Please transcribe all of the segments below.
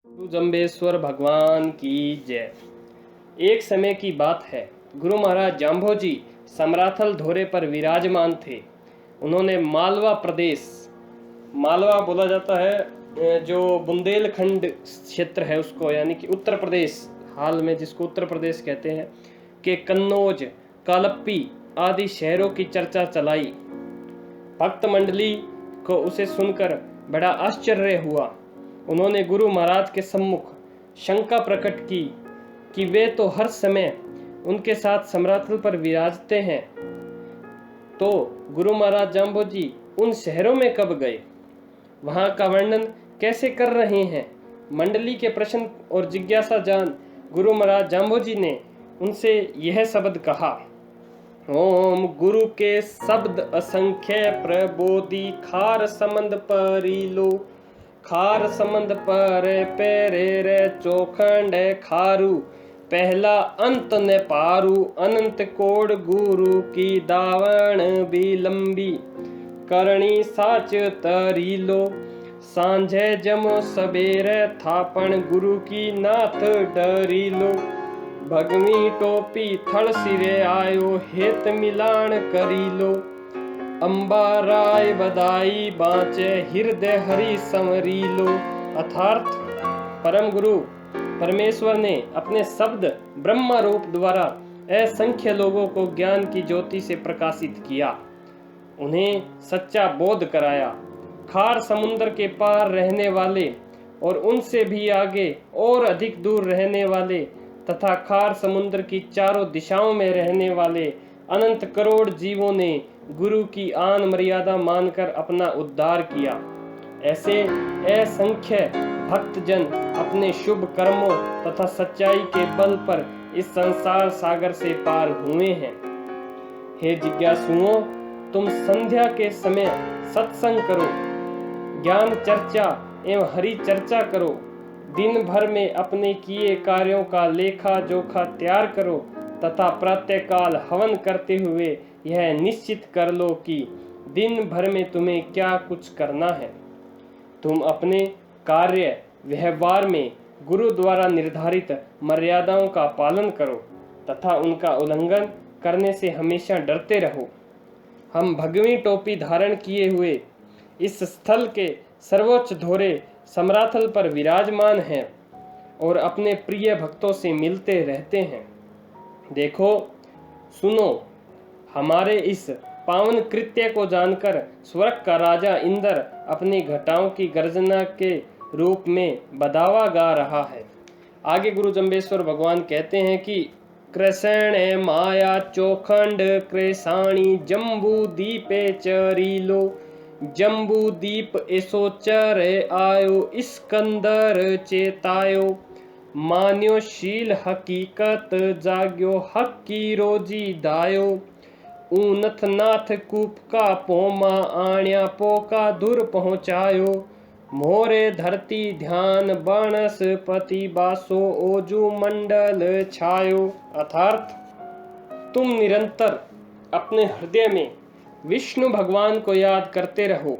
गुरु जम्बेश्वर भगवान की जय। एक समय की बात है, गुरु महाराज जाम्भोजी समराथल धोरे पर विराजमान थे। उन्होंने मालवा प्रदेश, मालवा बोला जाता है जो बुंदेलखंड क्षेत्र है उसको, यानी कि उत्तर प्रदेश, हाल में जिसको उत्तर प्रदेश कहते हैं, के कन्नौज, कालप्पी आदि शहरों की चर्चा चलाई। भक्त मंडली को उसे सुनकर बड़ा आश्चर्य हुआ। उन्होंने गुरु महाराज के सम्मुख शंका प्रकट की कि वे तो हर समय उनके साथ समराथल पर विराजते हैं, तो गुरु महाराज जाम्भोजी उन शहरों में कब गए, वहां का वर्णन कैसे कर रहे हैं। मंडली के प्रश्न और जिज्ञासा जान गुरु महाराज जाम्भोजी ने उनसे यह शब्द कहा, ओम गुरु के शब्द असंख्य प्रबोधि, खार संबंध परिलो, खार संबंध पर पेरे रे चौखंड खारू, पहला अंत ने पारू, अनंत कोड गुरु की दावण भी लंबी, करणी साच तरीलो, सांझे जमो सबेरे थापण, गुरु की नाथ डरीलो, भगवी टोपी थड़ सिरे आयो, हेत मिलान करीलो, अंबा राय बदाई बाँचे, हृदय हरि संवरीलो। अर्थात परम गुरु परमेश्वर ने अपने शब्द ब्रह्मा रूप द्वारा असंख्य लोगों को ज्ञान की ज्योति से प्रकाशित किया, उन्हें सच्चा बोध कराया। खार समुद्र के पार रहने वाले और उनसे भी आगे और अधिक दूर रहने वाले तथा खार समुद्र की चारों दिशाओं में रहने वाले अनंत करोड़ जीवों ने गुरु की आन मर्यादा मानकर अपना उद्धार किया। ऐसे असंख्य भक्तजन अपने शुभ कर्मों तथा सच्चाई के बल पर इस संसार सागर से पार हुए हैं। हे जिज्ञासुओं, तुम संध्या के समय सत्संग करो, ज्ञान चर्चा एवं हरि चर्चा करो, दिन भर में अपने किए कार्यों का लेखा जोखा तैयार करो तथा प्रातःकाल हवन करते हुए यह निश्चित कर लो कि दिन भर में तुम्हें क्या कुछ करना है। तुम अपने कार्य व्यवहार में गुरु द्वारा निर्धारित मर्यादाओं का पालन करो तथा उनका उल्लंघन करने से हमेशा डरते रहो। हम भगवी टोपी धारण किए हुए इस स्थल के सर्वोच्च धोरे समराथल पर विराजमान हैं और अपने प्रिय भक्तों से मिलते रहते हैं। देखो, सुनो, हमारे इस पावन कृत्य को जानकर स्वर्ग का राजा इंद्र अपनी घटाओं की गर्जना के रूप में बधावा गा रहा है। आगे गुरु जम्बेश्वर भगवान कहते हैं कि कृष्ण माया चौखंड कृषाणी जम्बू दीपे चरीलो, जम्बू दीप ऐसो चर आयो, स्कंदर चेतायो, मान्यो शील हकीकत जाग्यो, हक की रोजी दायो, ऊनथ नाथ कूप का पोमा आण्या, पोका दूर पहुँचायो, मोरे धरती ध्यान बनस्पति बासो, ओजू मंडल छायो। अर्थात तुम निरंतर अपने हृदय में विष्णु भगवान को याद करते रहो।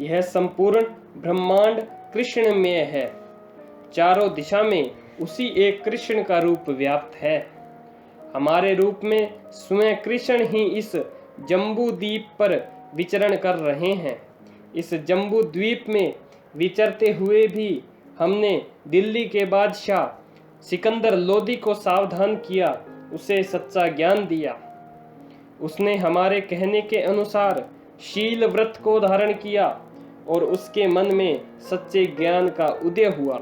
यह संपूर्ण ब्रह्मांड कृष्णमय है, चारों दिशा में उसी एक कृष्ण का रूप व्याप्त है। हमारे रूप में स्वयं कृष्ण ही इस जम्बू द्वीप पर विचरण कर रहे हैं। इस जम्बू द्वीप में विचरते हुए भी हमने दिल्ली के बादशाह सिकंदर लोदी को सावधान किया, उसे सच्चा ज्ञान दिया। उसने हमारे कहने के अनुसार शील व्रत को धारण किया और उसके मन में सच्चे ज्ञान का उदय हुआ।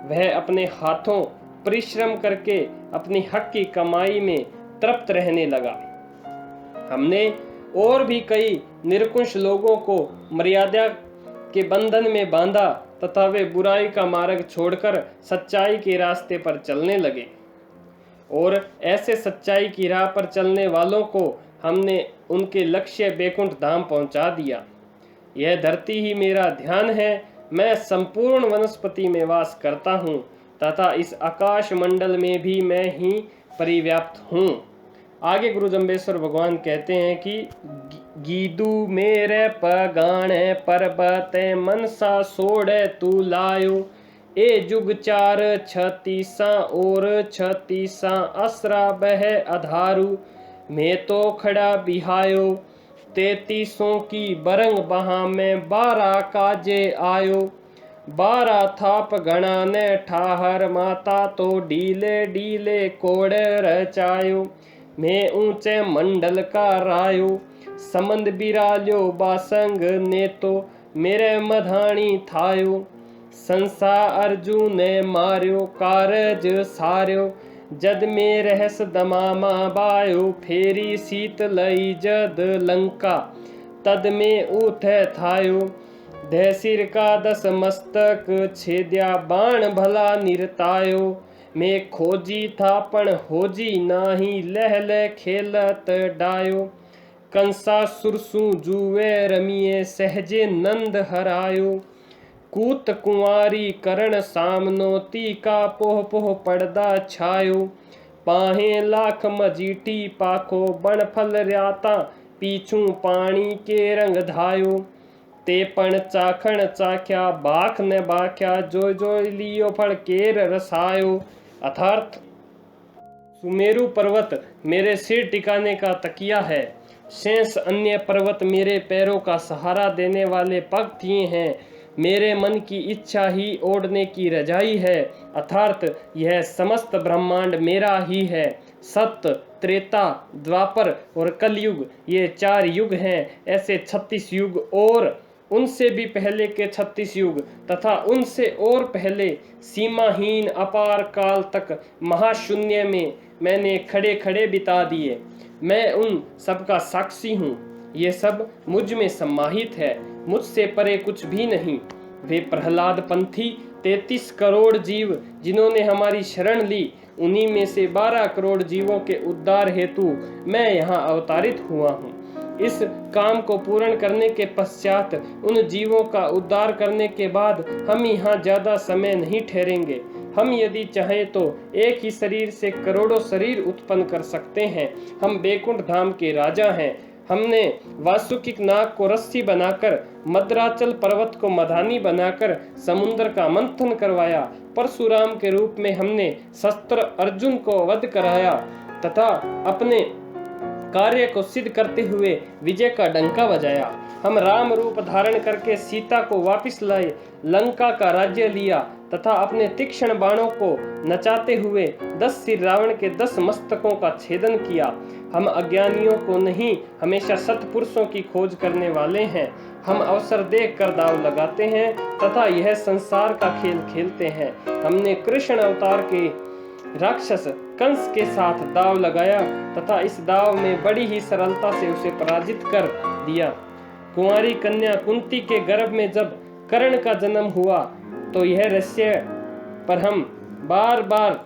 वह अपने हाथों परिश्रम करके अपनी हक की कमाई में तृप्त रहने लगा। हमने और भी कई निरंकुश लोगों को मर्यादा के बंधन में बांधा तथा वे बुराई का मार्ग छोड़कर सच्चाई के रास्ते पर चलने लगे, और ऐसे सच्चाई की राह पर चलने वालों को हमने उनके लक्ष्य बैकुंठ धाम पहुंचा दिया। यह धरती ही मेरा ध्यान है मैं संपूर्ण वनस्पति में वास करता हूँ तथा इस आकाश मंडल में भी मैं ही परिव्याप्त हूँ। आगे गुरु जम्बेश्वर भगवान कहते हैं कि गीदू मेरे पगाणे पर्वत मनसा सोड़े तू लायो, ए जुग चार छतीसा और छतीसा असरा बह आधारू, मैं तो खड़ा बिहायो, 33 की बरंग बहा में 12 काजे आयो, 12 थाप गणा ने ठाहर माता तो डीले डीले कोड़े रचायो, मैं ऊंचे मंडल का रायो, समंद बिराल्यो बासंग ने तो मेरे मधानी थायो, संसा अर्जुन ने मार्यो कारज सार्यो, जद में रहस दमामा बायो, फेरी सीत लई जद लंका, तद में उठे थायो, दह सिर का 10 मस्तक छेद्या बाण भला निरतायो, मैं खोजी था पण होजी नाही, लह लह खेलत डायो, कंसा सुरसु जुए रमिए सहजे नंद हरायो, कूत कुंवारी करण सामनो तीका पोह पोह पड़दा छायो, पाहे लाख मजीठी पाखो बण फल राता, पीछू पानी के रंग धायो, ते पण चाखण चाख्या बाख न बाख्या, जो जो लियो फल केर रसायो। अर्थात सुमेरु पर्वत मेरे सिर टिकाने का तकिया है, शेष अन्य पर्वत मेरे पैरों का सहारा देने वाले पगथिए हैं, मेरे मन की इच्छा ही ओढ़ने की रजाई है, अर्थात यह समस्त ब्रह्मांड मेरा ही है। सत्य, त्रेता, द्वापर और कलयुग ये 4 युग हैं। ऐसे 36 युग और उनसे भी पहले के 36 युग तथा उनसे और पहले सीमाहीन अपार काल तक महाशून्य में मैंने खड़े खड़े बिता दिए। मैं उन सबका साक्षी हूँ। ये सब मुझ में समाहित है, मुझसे परे कुछ भी नहीं। वे प्रहलाद पंथी 33 करोड़ जीव जिन्होंने हमारी शरण ली, उन्हीं में से 12 करोड़ जीवों के उद्धार हेतु मैं यहाँ अवतारित हुआ हूँ। इस काम को पूर्ण करने के पश्चात उन जीवों का उद्धार करने के बाद हम यहाँ ज्यादा समय नहीं ठहरेंगे। हम यदि चाहें तो एक ही शरीर से करोड़ों शरीर उत्पन्न कर सकते हैं। हम बैकुंठ धाम के राजा हैं। हमने वासुकिक नाग को रस्सी बनाकर, मद्राचल पर्वत को मधानी बनाकर समुद्र का मंथन करवाया। परशुराम के रूप में हमने शस्त्र अर्जुन को वध कराया तथा अपने कार्य को सिद्ध करते हुए विजय का डंका बजाया। हम राम रूप धारण करके सीता को वापस लाए, लंका का राज्य लिया तथा अपने तीक्ष्ण बाणों को नचाते हुए 10 सिर रावण के 10 मस्तकों का छेदन किया। हम अज्ञानियों को नहीं, हमेशा सत्पुरुषों की खोज करने वाले हैं। हम अवसर देख कर दाव लगाते हैं तथा यह संसार का खेल खेलते हैं। हमने कृष्ण अवतार के राक्षस कंस के साथ दाव लगाया तथा इस दाव में बड़ी ही सरलता से उसे पराजित कर दिया। कुंवारी कन्या कुंती के गर्भ में जब कर्ण का जन्म हुआ तो यह रहस्य पर हम बार बार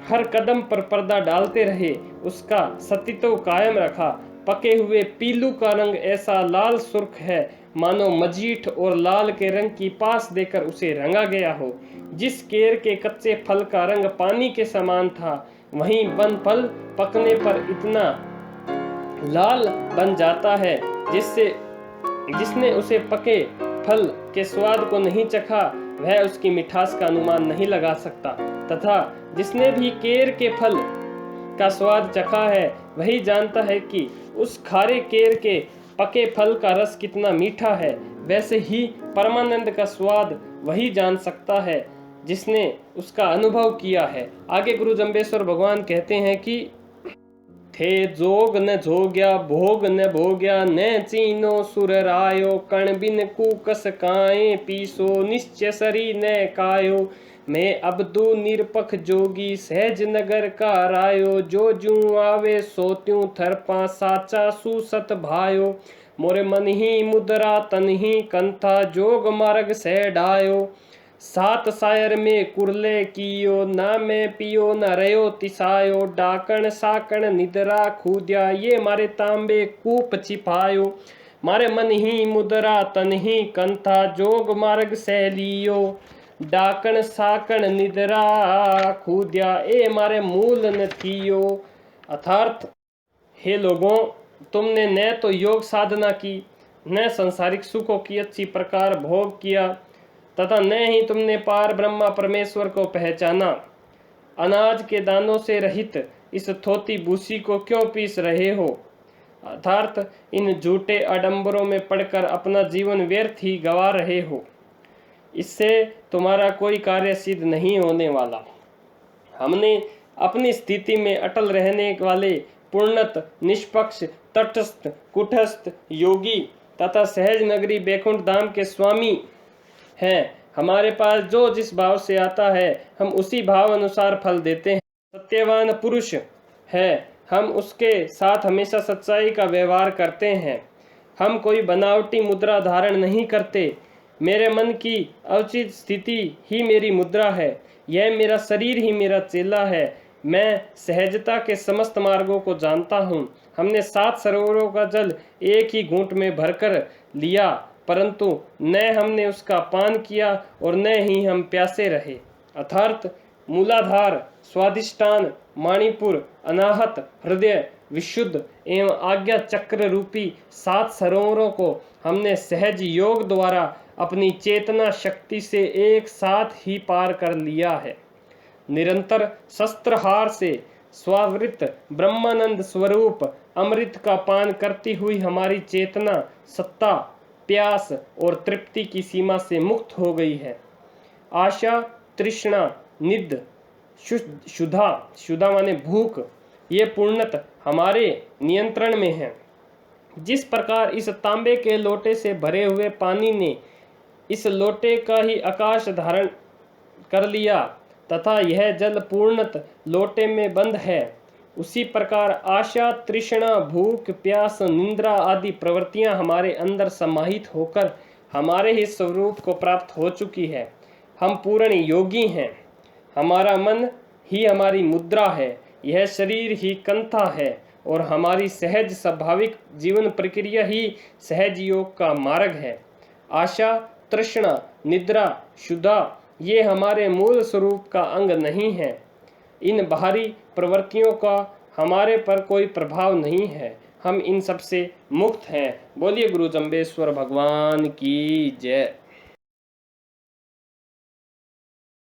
हर कदम पर पर्दा डालते रहे, उसका सतीत्व कायम रखा। पके हुए पीलू का रंग ऐसा लाल सुर्ख है मानो मजीठ और लाल के रंग की पास देकर उसे रंगा गया हो। जिस केर के कच्चे फल का रंग पानी के समान था, वहीं वन फल पकने पर इतना लाल बन जाता है जिसने उसे पके फल के स्वाद को नहीं चखा, वह उसकी मिठास का अनुमान नहीं लगा सकता, तथा जिसने भी केर के फल का स्वाद चखा है वही जानता है कि उस खारे केर के पके फल का रस कितना मीठा है। वैसे ही परमानंद का स्वाद वही जान सकता है जिसने उसका अनुभव किया है। आगे गुरु जम्बेश्वर भगवान कहते हैं कि थे जोग न जोग्या भोग न भोग्या न चीनो सुर रायो, कण बिन कुकस काए पीसो निश्चय सरी न कायो, मैं अबदू निरपख जोगी सहज नगर का रायो, जो जू आवे सो त्यों थरपा साचा सुसत भायो, मोरे मन ही मुद्रा तन ही कंथा जोग मार्ग से डायो, 7 सायर में कुरले कियो ना मैं पियो न रयो तिसायो, डाकण साकण निद्रा खूद्या ये मारे तांबे कूप छिपायो, मारे मन ही मुद्रा तन ही कंथा जोग मार्ग सैलियो डाकण साकण निद्रा खूद्या ए मारे मूल न थियो। अर्थात हे लोगों, तुमने न तो योग साधना की, न सांसारिक सुखों की अच्छी प्रकार भोग किया, तथा न ही तुमने पार ब्रह्मा परमेश्वर को पहचाना। अनाज के दानों से रहित इस थोती भूसी को क्यों पीस रहे हो? अर्थात इन झूठे आडंबरों में पड़कर अपना जीवन व्यर्थ ही गंवा रहे हो। इससे तुम्हारा कोई कार्य सिद्ध नहीं होने वाला। हमने अपनी स्थिति में अटल रहने वाले पूर्णत निष्पक्ष तटस्थ कुटस्थ योगी तथा सहज नगरी बैकुंठ धाम के स्वामी हैं। हमारे पास जो जिस भाव से आता है हम उसी भाव अनुसार फल देते हैं। सत्यवान पुरुष है, हम उसके साथ हमेशा सच्चाई का व्यवहार करते हैं। हम कोई बनावटी मुद्रा धारण नहीं करते। मेरे मन की अवचित स्थिति ही मेरी मुद्रा है। यह मेरा शरीर ही मेरा चेला है। मैं सहजता के समस्त मार्गों को जानता हूँ। हमने 7 सरोवरों का जल एक ही घूंट में भरकर लिया, परंतु न हमने उसका पान किया और न ही हम प्यासे रहे। अर्थात मूलाधार, स्वादिष्टान, मणिपुर, अनाहत, हृदय, विशुद्ध एवं आज्ञा चक्र रूपी 7 सरोवरों को हमने सहज योग द्वारा अपनी चेतना शक्ति से एक साथ ही पार कर लिया है। निरंतर शस्त्रहार से स्वावृत ब्रह्मानंद स्वरूप अमृत का पान करती हुई हमारी चेतना सत्ता, प्यास और तृप्ति की सीमा से मुक्त हो गई है। आशा, तृष्णा, निद, शुद्धा, शुद्धा माने भूख, ये पूर्णत हमारे नियंत्रण में है। जिस प्रकार इस तांबे के लोटे से भरे हुए पानी ने इस लोटे का ही आकाश धारण कर लिया तथा यह जल पूर्णत लोटे में बंद है, उसी प्रकार आशा, तृष्णा, भूख, प्यास, निंद्रा आदि प्रवृत्तियां हमारे अंदर समाहित होकर हमारे ही स्वरूप को प्राप्त हो चुकी है। हम पूर्ण योगी हैं। हमारा मन ही हमारी मुद्रा है, यह शरीर ही कंथा है और हमारी सहज स्वाभाविक जीवन प्रक्रिया ही सहज योग का मार्ग है। आशा, तृष्णा, निद्रा, शुद्धा ये हमारे मूल स्वरूप का अंग नहीं है। इन बाहरी प्रवृत्तियों का हमारे पर कोई प्रभाव नहीं है। हम इन सब से मुक्त हैं। बोलिए गुरु जम्बेश्वर भगवान की जय।